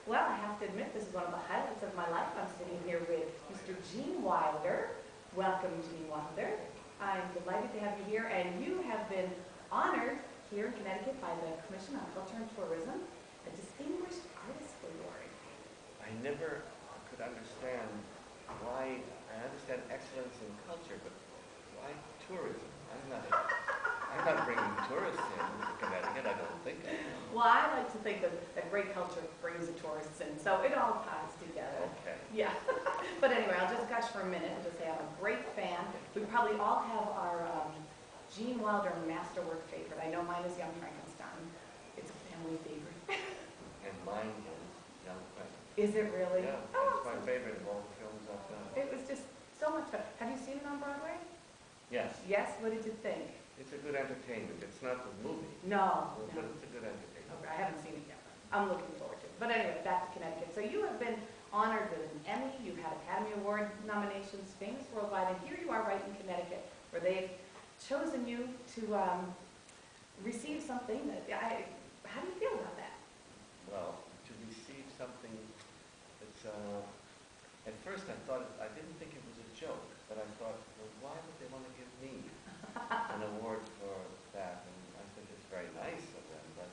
Well, I have to admit, this is one of the highlights of my life. I'm sitting here with Mr. Gene Wilder. Welcome, Gene Wilder. I'm delighted to have you here, and you have been honored here in Connecticut by the Commission on Culture and Tourism, a Distinguished Artist Award. I never could understand why. I understand excellence in culture, but why tourism? I'm not bringing tourists in to Connecticut. I don't think I am. Well, I like to think that great culture brings the tourists in, so it all ties together. Okay. Yeah. But anyway, I'll just gush for a minute and just say I'm a great fan. We probably all have our Gene Wilder masterwork favorite. I know mine is Young Frankenstein. It's a family favorite. And mine is Young Frankenstein. Is it really? Yeah, Oh, it's my favorite of all the films I've done. It was just so much fun. Have you seen it on Broadway? Yes. Yes? What did you think? It's a good entertainment. It's not a movie. No. But it's a good entertainment. Okay, I haven't seen it yet. I'm looking forward to it. But anyway, back to Connecticut. So you have been honored with an Emmy. You've had Academy Award nominations, famous worldwide, and here you are right in Connecticut, where they've chosen you to receive something that how do you feel about that? Well, to receive something that's, at first I didn't think it was a joke, but I thought, well, why would they want to give me an award for that? And I said, it's very nice of them, but,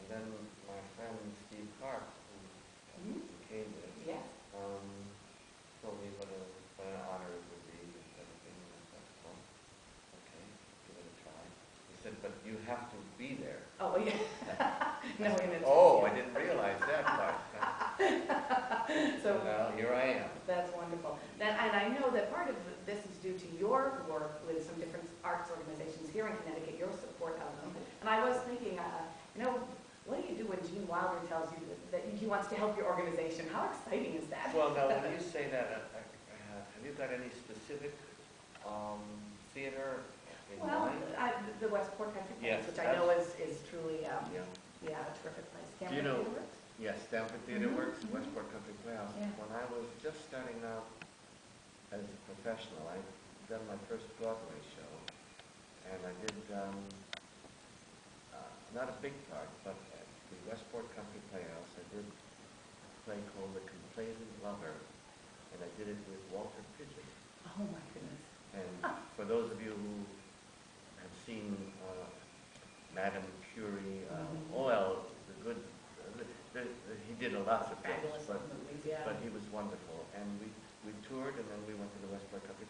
and then my friend Steve Clark, who came with, Yes. told me what an honor it would be and everything, and I thought, well, okay, give it a try. He said, but you have to be there. Oh, yeah. No, I didn't realize that part. So here I am. that's wonderful. And I know that part of this is due to your work with some different arts organizations here in Connecticut, your support of them. And I was thinking, what do you do when Gene Wilder tells you that he wants to help your organization? How exciting is that? Well, now, when you say that, have you got any specific theater in mind? The Westport Country Place, Yes, which I know is truly a terrific place. Do you know? Theater Works? Yes, Stanford Theater Works, Westport Country Playhouse. Yeah. When I was just starting out as a professional, I'd done my first Broadway show, and I did not a big part, but at the Westport Country Playhouse, I did a play called The Complacent Lover, and I did it with Walter Pidgeon. Oh my goodness. And for those of you who have seen Madame Curie, he did a lot of things, but he was wonderful. And we toured, and then we went to the Westport Country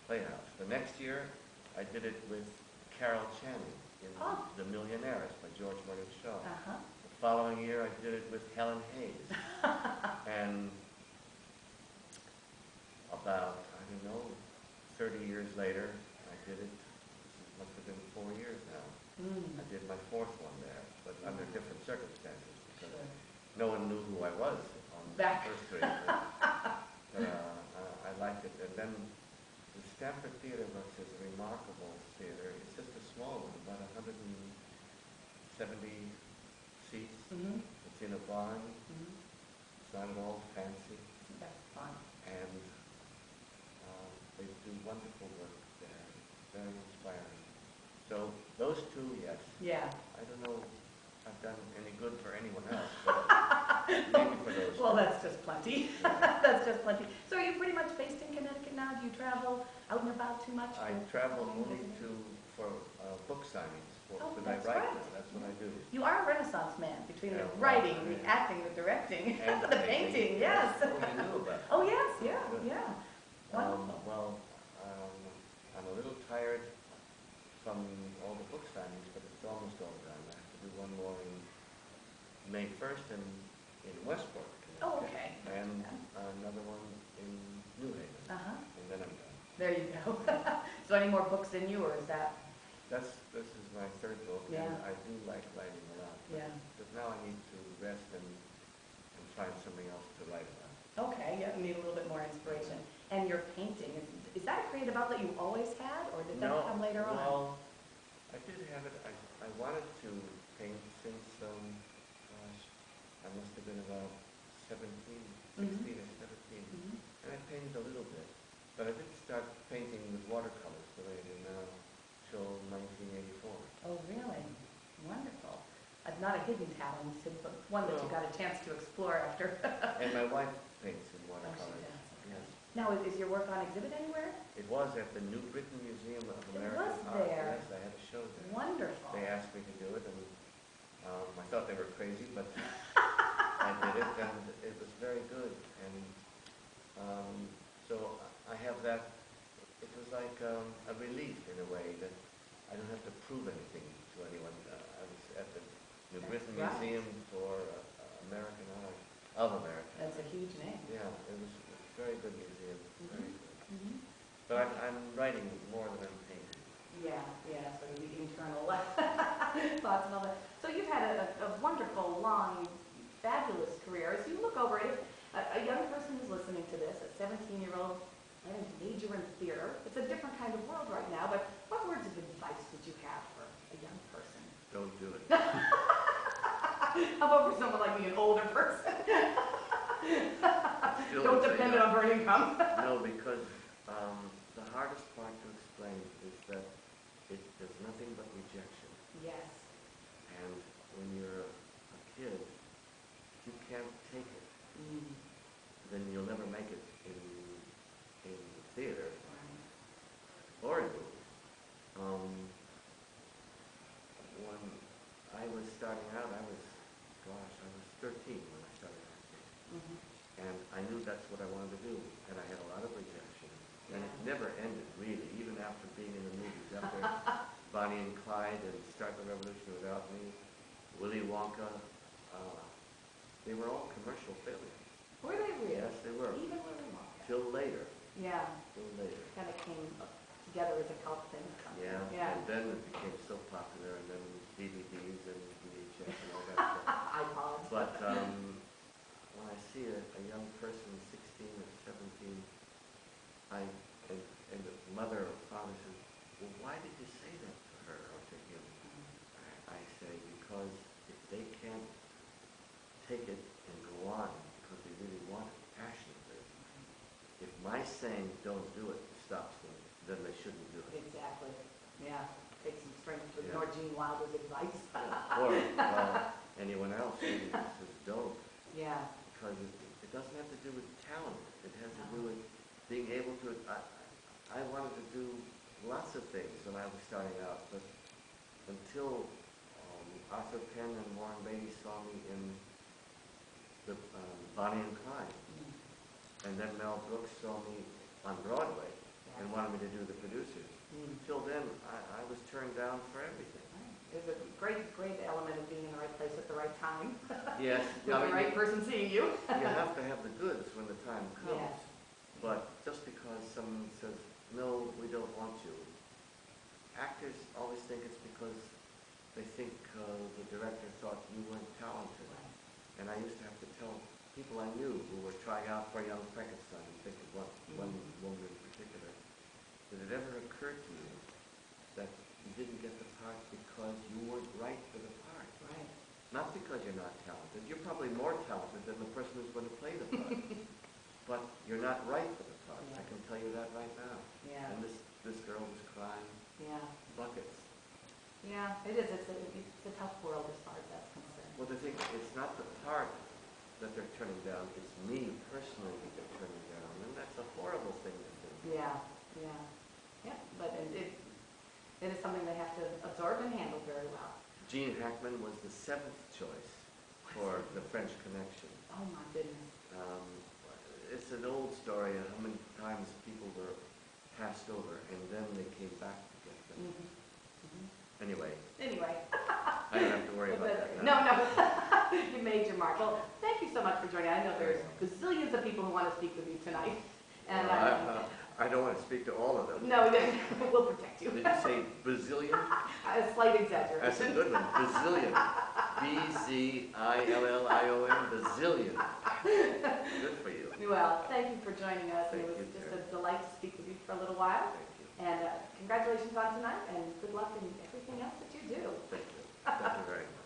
Playhouse. The next year, I did it with Carol Channing in The Millionaires by George Bernard Shaw. The following year, I did it with Helen Hayes. And about, 30 years later, I did it. This must have been 4 years now. I did my fourth one there, but under different circumstances, because no one knew who I was on the first three. But I liked it. And then the Stanford Theater Works is a remarkable theater. It's just a small one, about 170 seats. It's in a barn. It's not at all fancy. That's fun. And they do wonderful work there. It's very inspiring. So those two, yes. Yeah. I don't know if I've done any good for anyone else, but maybe for those. Well, that's just plenty. That's just plenty. So are you pretty much based in Connecticut now? Do you travel out and about too much? I travel only for book signings. When I write now, that's what I do. You are a Renaissance man between the Yeah, writing, well, the acting, the directing, and the painting. Yes. Oh, you knew about it. Oh yes, yeah, Good. yeah. Wonderful. Well, I'm a little tired from all the book signings, but it's almost all done. I have to do one more in May 1st in Westport, Connecticut. Oh, okay. And another one in New Haven. And then I'm done. There you go. So any more books in you, or is that? This is my third book, Yeah. and I do like writing a lot. But now I need to rest and find something else to write about. Okay, yeah, you need a little bit more inspiration. And your painting, is that a creative outlet you always had, or did that come later on? Well, I did have it. I wanted to paint since, gosh, I must have been about 16 or 17. And I painted a little bit. But I didn't start painting with watercolors the way I do now till 1984. Oh, really? Wonderful. I've not a hidden talent, but one that you got a chance to explore after. And my wife paints in Oh, she watercolor. does. Yes. Now, is your work on exhibit anywhere? It was at the New Britain Museum of It American was Art. there. Yes, I had a show there. Wonderful. They asked me to do it, and I thought they were crazy, but I did it, and it was very good. And so I have that. It was like a relief in a way that I don't have to prove anything to anyone. I was at the New Britain Right. Museum for American Art, of American That's a Art. huge name. Yeah, it was a very good museum, very good. Mhm. But I'm writing more than I'm painting. Yeah, sort of the internal thoughts and all that. So you've had a wonderful, long, fabulous career. As you look over it, if a young person is listening to this, a 17-year-old planning to major in theater, it's a different kind of world right now, but what words of advice would you have for a young person? Don't do it. How about for someone like me, an older person? Still Don't would say depend no. on her income. No, because the hardest part to explain is that there's nothing but rejection. Yes. And when you're a kid, if you can't take it, then you'll never make it in theater or in movies. When I was starting out, I was 13 when I started acting. Mhm. And I knew that's what I wanted to do, and I had a lot of rejection. And it Yeah. never ended, really, even after being in the movies. After Bonnie and Clyde and Start the Revolution Without Me, Willy Wonka, they were all commercial failures. Were they really? Yes, they were. Even Willy Wonka. Till later. Yeah, Till later. kind of came together as a cult thing or something. Yeah. And then it became so popular, and then DVDs and VHS and all that stuff. iPods. But when I see a young person, 16 or 17, and the mother or father says, well, why did you say that to her or to him? I say, because if they can't take it and go on because they really want it passionately, if my saying don't do it stops them, then they shouldn't do it. Exactly. Yeah. Take some strength to Yeah. ignore Gene Wilder's advice. Or anyone else who says don't. Yeah. Because it doesn't have to do with talent. It has to do with being able to. I wanted to do lots of things when I was starting out, but until Arthur Penn and Warren Beatty saw me in the Bonnie and Clyde, and then Mel Brooks saw me on Broadway and wanted me to do the producers. Until then, I was turned down for everything. There's a great element of being in the right place at the right time. Yes, With the right person seeing you. you have to have the goods when the time comes. Yes. But just because someone says, no, we don't want you, actors always think it's because they think the director thought you weren't talented. And I used to have to tell people I knew who were trying out for Young Frankenstein, and think of one woman in particular, did it ever occur to you that you didn't get the part because you weren't right for the part? Right. Not because you're not talented. You're probably more talented than the person who's going to play the part. But you're not right for the part. Yeah. I can tell you that right now. Yeah. And this girl was crying Yeah. buckets. Yeah. It is. It's a tough world as far as that's concerned. Well, the thing, it's not the part that they're turning down. It's me personally that they're turning down. And that's a horrible thing to do. Yeah. Yeah. Yeah. But it is something they have to absorb and handle very well. Gene Hackman was the 7th choice for The French Connection. Oh my goodness. It's an old story of how many times people were passed over and then they came back to get them. Anyway, I don't have to worry about that now. No. You made your mark. Well, thank you so much for joining. I know there's gazillions of people who want to speak with you tonight. And I don't want to speak to all of them. no, we'll protect you. Did you say bazillion? A slight exaggeration. That's a good one. Bazillion. B-Z-I-L-L-I-O-N. Bazillion. Good for you. Well, thank you for joining us. Thank It was you, just Karen. a delight to speak with you for a little while. Thank you. And congratulations on tonight, and good luck in everything else that you do. Thank you. Thank you very much.